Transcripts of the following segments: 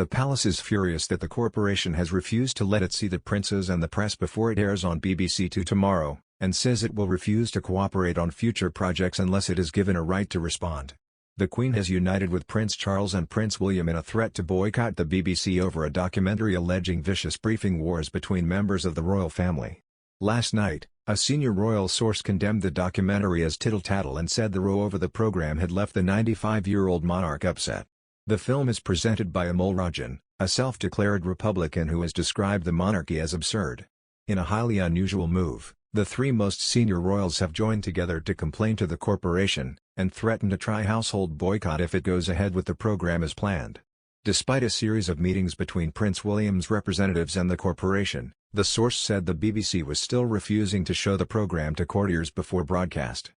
The palace is furious that the corporation has refused to let it see the princes and the press before it airs on BBC Two tomorrow, and says it will refuse to cooperate on future projects unless it is given a right to respond. The Queen has united with Prince Charles and Prince William in a threat to boycott the BBC over a documentary alleging vicious briefing wars between members of the royal family. Last night, a senior royal source condemned the documentary as tittle-tattle and said the row over the program had left the 95-year-old monarch upset. The film is presented by Amol Rajan, a self-declared Republican who has described the monarchy as absurd. In a highly unusual move, the three most senior royals have joined together to complain to the corporation, and threaten to try household boycott if it goes ahead with the program as planned. Despite a series of meetings between Prince William's representatives and the corporation, the source said the BBC was still refusing to show the program to courtiers before broadcast.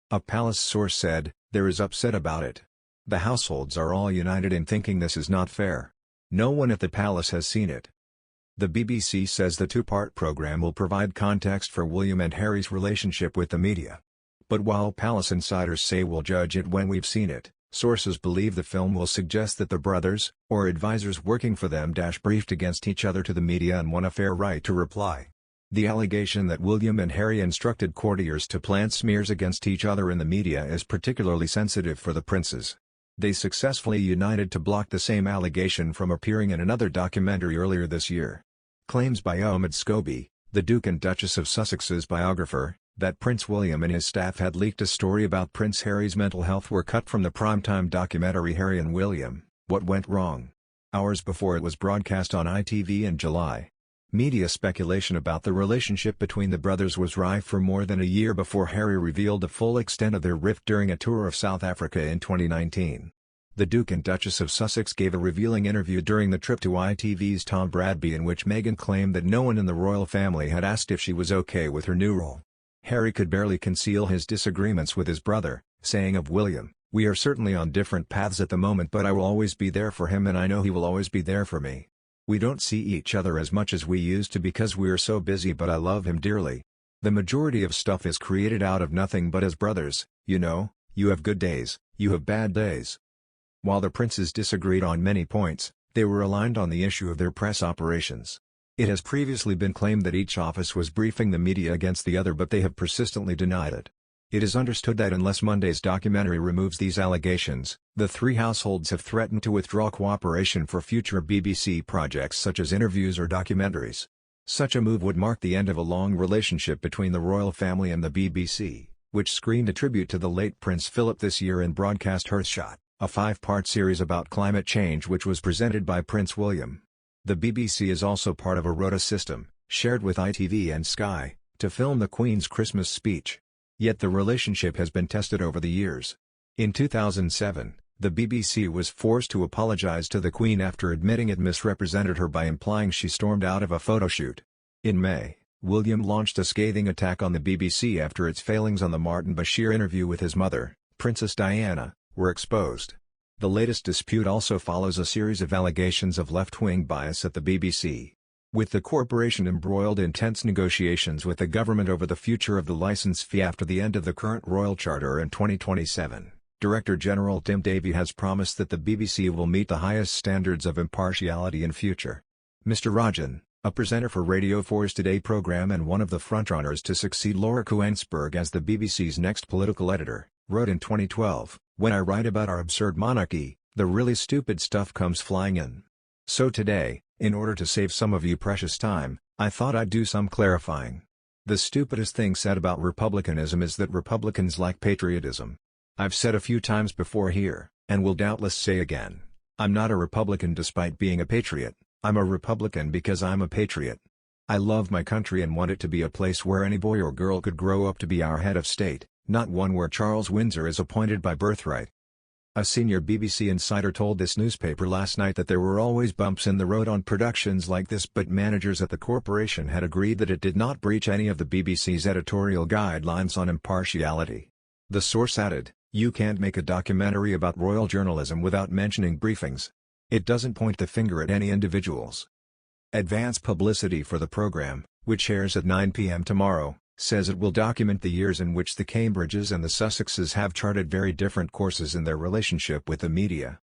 A palace source said, "There is upset about it. The households are all united in thinking this is not fair. No one at the palace has seen it." The BBC says the two-part program will provide context for William and Harry's relationship with the media. But while palace insiders say we'll judge it when we've seen it, sources believe the film will suggest that the brothers, or advisors working for them, briefed against each other to the media and won a fair right to reply. The allegation that William and Harry instructed courtiers to plant smears against each other in the media is particularly sensitive for the princes. They successfully united to block the same allegation from appearing in another documentary earlier this year. Claims by Omid Scobie, the Duke and Duchess of Sussex's biographer, that Prince William and his staff had leaked a story about Prince Harry's mental health were cut from the primetime documentary Harry and William, What Went Wrong, hours before it was broadcast on ITV in July. Media speculation about the relationship between the brothers was rife for more than a year before Harry revealed the full extent of their rift during a tour of South Africa in 2019. The Duke and Duchess of Sussex gave a revealing interview during the trip to ITV's Tom Bradby in which Meghan claimed that no one in the royal family had asked if she was okay with her new role. Harry could barely conceal his disagreements with his brother, saying of William, "We are certainly on different paths at the moment, but I will always be there for him and I know he will always be there for me. We don't see each other as much as we used to because we are so busy, but I love him dearly. The majority of stuff is created out of nothing, but as brothers, you know, you have good days, you have bad days." While the princes disagreed on many points, they were aligned on the issue of their press operations. It has previously been claimed that each office was briefing the media against the other, but they have persistently denied it. It is understood that unless Monday's documentary removes these allegations, the three households have threatened to withdraw cooperation for future BBC projects such as interviews or documentaries. Such a move would mark the end of a long relationship between the royal family and the BBC, which screened a tribute to the late Prince Philip this year and broadcast Earthshot, a 5-part series about climate change which was presented by Prince William. The BBC is also part of a rota system, shared with ITV and Sky, to film the Queen's Christmas speech. Yet the relationship has been tested over the years. In 2007, the BBC was forced to apologize to the Queen after admitting it misrepresented her by implying she stormed out of a photoshoot. In May, William launched a scathing attack on the BBC after its failings on the Martin Bashir interview with his mother, Princess Diana, were exposed. The latest dispute also follows a series of allegations of left-wing bias at the BBC. With the corporation embroiled in tense negotiations with the government over the future of the licence fee after the end of the current royal charter in 2027, Director General Tim Davie has promised that the BBC will meet the highest standards of impartiality in future. Mr. Rajan, a presenter for Radio 4's Today programme and one of the frontrunners to succeed Laura Kuenssberg as the BBC's next political editor, wrote in 2012, "When I write about our absurd monarchy, the really stupid stuff comes flying in. So today, in order to save some of you precious time, I thought I'd do some clarifying. The stupidest thing said about republicanism is that Republicans like patriotism. I've said a few times before here, and will doubtless say again, I'm not a Republican despite being a patriot, I'm a Republican because I'm a patriot. I love my country and want it to be a place where any boy or girl could grow up to be our head of state, not one where Charles Windsor is appointed by birthright." A senior BBC insider told this newspaper last night that there were always bumps in the road on productions like this, but managers at the corporation had agreed that it did not breach any of the BBC's editorial guidelines on impartiality. The source added, "You can't make a documentary about royal journalism without mentioning briefings. It doesn't point the finger at any individuals." Advance publicity for the program, which airs at 9 p.m. tomorrow, says it will document the years in which the Cambridges and the Sussexes have charted very different courses in their relationship with the media.